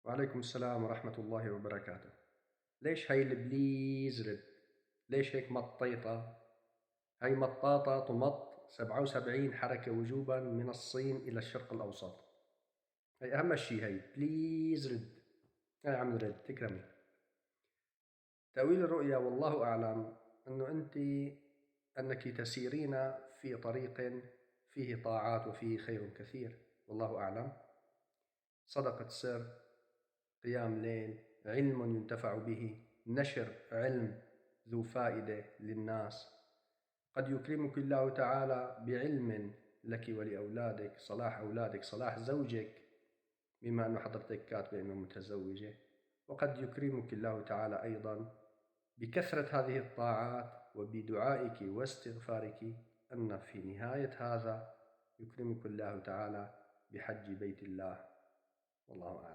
وعليكم السلام ورحمة الله وبركاته. ليش هاي البليز رد؟ ليش هيك مطيطة؟ هاي مطاطة تمط 77 حركة وجوبا من الصين إلى الشرق الأوسط. هاي أهم شي، هاي بليز رد. هاي عم رد، تكرمي. تأويل الرؤيا والله أعلم أنك تسيرين في طريق فيه طاعات وفيه خير كثير، والله أعلم. صدقة سر، قيام ليل، علم ينتفع به، نشر علم ذو فائدة للناس. قد يكرمك الله تعالى بعلم لك ولأولادك، صلاح أولادك، صلاح زوجك، بما أن حضرتك كاتبة أنه متزوجة. وقد يكرمك الله تعالى أيضا بكثرة هذه الطاعات وبدعائك واستغفارك، أن في نهاية هذا يكرمك الله تعالى بحج بيت الله، والله أعلم.